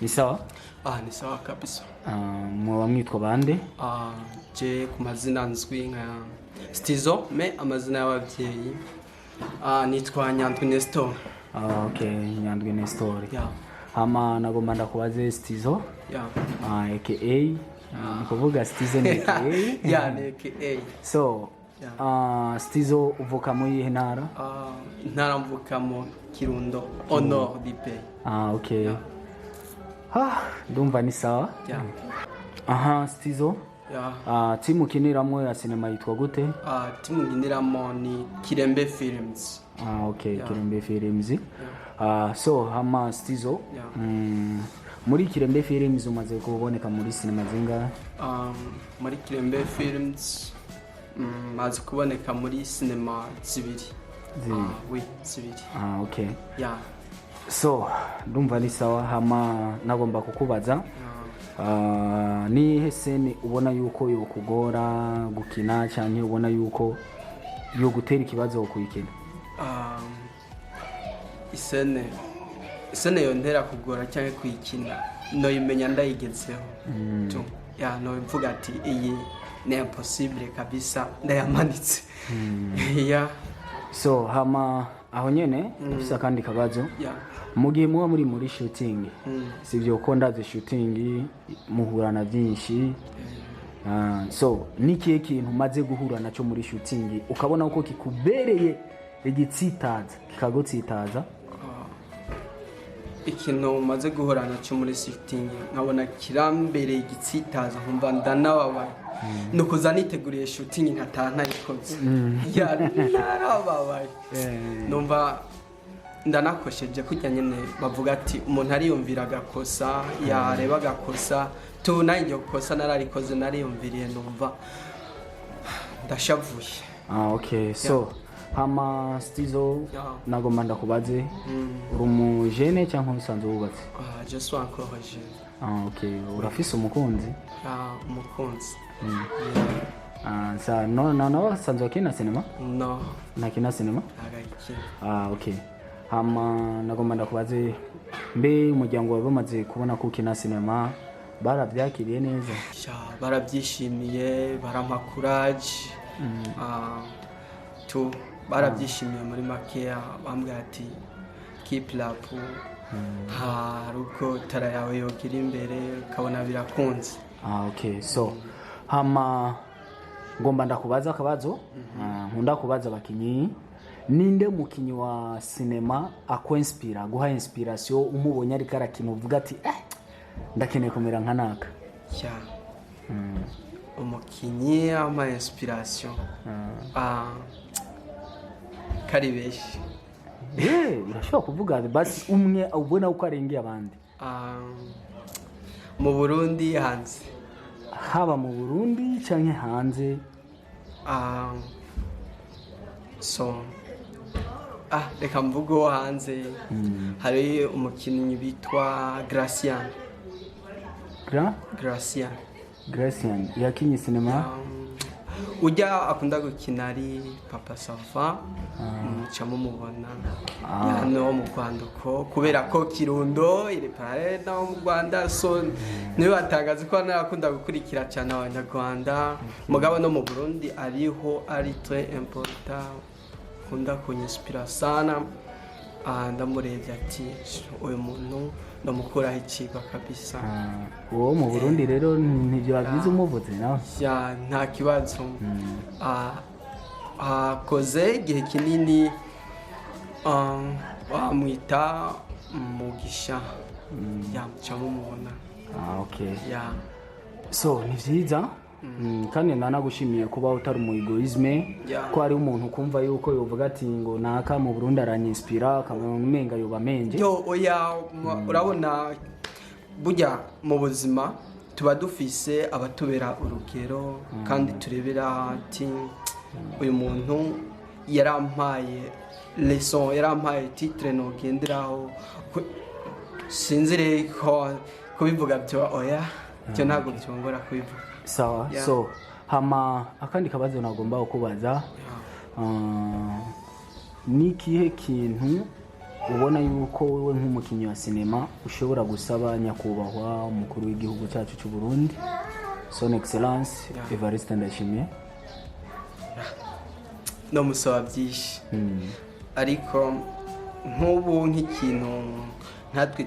Ni sawa? Ni sawa kabisa. Mwaba mwitwa bande? Je ku mazina nzwi nka Styzo, me amazina y'abavyeyi nitwa Nyandwi Nestor. Okay, Nyandwi Nestor. Yeah. Hama nagomba ndakubaze Styzo? Yeah. AKA nikuvuga Styzo ni AKA? Yeah, ni AKA. So, Styzo uvuka mu yihe ntara? Ntara mvuka mu Kirundo, au nord du pays. Okay. Yeah. Ndumva ni sawa? Yeah. Styzo? Yeah. Timu kiniramo ya sinema yitwa gute? Timu nginiramo ni Kirembe Films. Okay, Yeah. Kirembe Films. Yeah. So hama Styzo, Yeah. muri Kirembe Films umaze kuboneka muri sinema zinga? Muri Kirembe Films maze kuboneka muri sinema zibiri. Oui, zibiri. Okay. Yeah. So ndumva ni sawa. Hama nagomba kukubaza ni hesene ubona yuko yokugora gukina cyane ubona yuko yo gutera ikibazo kuyikina? Isene yontera kugora cyane kuyikina no yimenya ndayigezeho. Ya no mvuga ati iyi ni impossible kabisa ndayamanitse. Yeah. So hama aho nyene ufisa kandi kabazo. Yeah. Mu gihe muba muri shooting sivyo ko ndaze shooting muhura na byinshi. So nikiye kintu maze guhura naco muri shooting ukabona uko kikubereye igitsitaza kikagotsitaza? Ikintu maze guhura naco muri shooting nkabona kirambereye igitsitaza nkumva ndanababaye. Nukuza niteguriye shooting ntayikoze. Ya narababaye. Numva ndanakosheje kujya nyene bavuga ati umuntu ariyumvira gakosa yareba gakosa tu nanjye kosa nararikoze nariyumviriye numva ndashavuye. Okay. So hama Styzo, nagomba ndakubaze uri umujene cyangwa usanzwe wubatse? Je suis encore jeune. Okay. Urafise umukunzi? Umukunzi. Sa no sanzwe kina sinema? No. Nakina sinema? Agakina. Okay. Hama nagomba ndakubaze mbe umuryango wawe bamaze kubona ko ukina sinema barabyakiriye neza? Barabyishimiye, barampa courage. Barabyishimiye muri makeya bambwira ati keep up. Ruko tara yawe yogira imbere ukabona birakunze. Okay. So hama ngomba ndakubaza akabazo. Nkunda kubaza abakinyi, ninde mukinyi wa sinema akwenspira guha inspiration umubonye ari karakina uvuga ati ndakeneye kumera nka naka? Umukinyi ama inspiration kari beshi. Urashobora kuvuga basi umwe ubona uko arengeye abandi? Mu Burundi hanze. Haba mu Burundi canke hanze? So reka mvugo hanze. Hari umukinnyi bitwa Gracian yakinye sinema. Ujya akunda gukina ari Papa Safa. Mucamo mubona hano mu Rwanda ko kubera ko Kirundo iri pare no mu Rwanda. So niwe batangaza ko nakunda gukurikira cyane abanyarwanda. Mugabo no mu Burundi ariho ari très important kunda kunyinspira sana. Ndamurebye ati uyu muntu ndamukuraho ikigo kabisa. Uwo mu Burundi rero nibyo bagize umuvuze nawe? Nta kibazo. Koze igihe kinini bamwita Mugisha. Mucamo mubona. Okay. Yeah. So ni vyiza. Kandi nanagushimiye kuba utari mu egoisme. Ko ari umuntu kumva yuko yovuga ati ngo naka mu Burundi aranyinspira kamenga yoba menje. Urabona burya mu buzima tuba dufise abatubera urugero kandi turebera ati uyu muntu yarampaye lesson, yarampaye titre no genderaho. Sinzire ko kubivuga byo cyo ntabwo byongora kubivuga. Sawa. So hama akandi kabazo nagomba kubaza, ni kihe kintu ubona yuko wowe nk'umukinnyi wa sinema ushobora gusaba nyakubahwa umukuru w'igihugu cyacu cy'u Burundi son excellence Evariste Ndayishimiye? no musaba byinshi ariko nk'ubu nk'ikintu nkatwe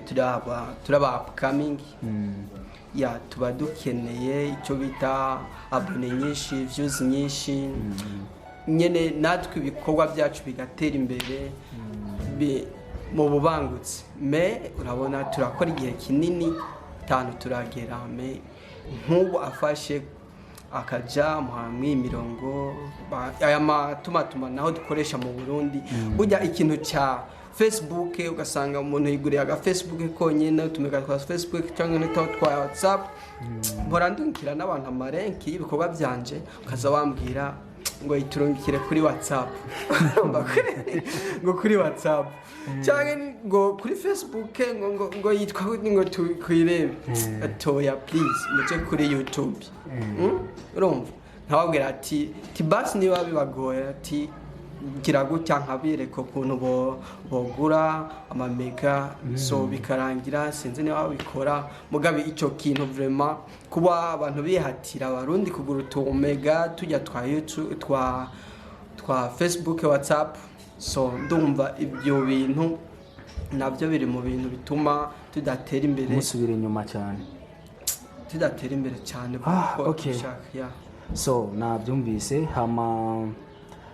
turaba upcoming ya tuba dukeneye icyo bita abone nyinshi, views nyinshi, nyene natwe ibikorwa byacu bigatera imbere mu bubangutse. Me urabona turakora igihe kinini tanu turagera, me nk'ubu afashe akaja mu mirongo aya matuma naho dukoresha mu Burundi. Burya ikintu cya Facebook ugasanga umuntu yiguriye aga Facebook konyine, tumeka kwa Facebook cyangwa n'itaho twa WhatsApp, mpora ndungikira n'abantu amarenki ibikorwa byanje, ukaza wambwira ngo iturungikire kuri WhatsApp ngo kuri WhatsApp cyangwa ngo kuri Facebook ngo yitwa ngo twirebe atoya please muje kuri YouTube. Urumva ntawabwira ati basi niba bibagoye ati gira gutya nkabireka ukuntu bogura amamega so bikarangira, sinzi niba babikora mugabe icyo kintu vraiment kuba abantu bihatira abarundi kugura utumega tujya twa YouTube twa Facebook WhatsApp. So ndumva ibyo bintu nabyo biri mu bintu bituma tudatera imbere, musubira inyuma cyane, tudatera imbere cyane. Okay. So nabyumvise hama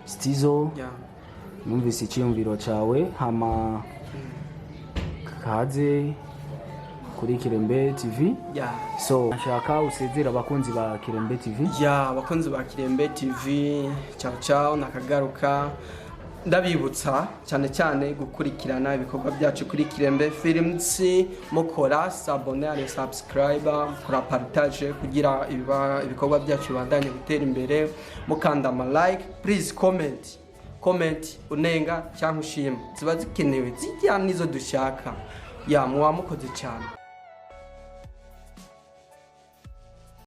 styzo, numvise icyumviro cyawe, hama kaze kuri Kirembe TV. So nshaka usezera abakunzi ba Kirembe TV. Abakunzi ba Kirembe TV, ciao nakagaruka ndabibutsa cyane cyane gukurikirana ibikorwa byacu kuri Kirembe Films, mukora abone, subscribe, kora partage kugira ibikorwa byacu bibandanye gutera imbere, mukanda like, please comment unenga cyangwa ushima, ziba zikenewe zijya nizo dushaka. Muwa mukoze cyane.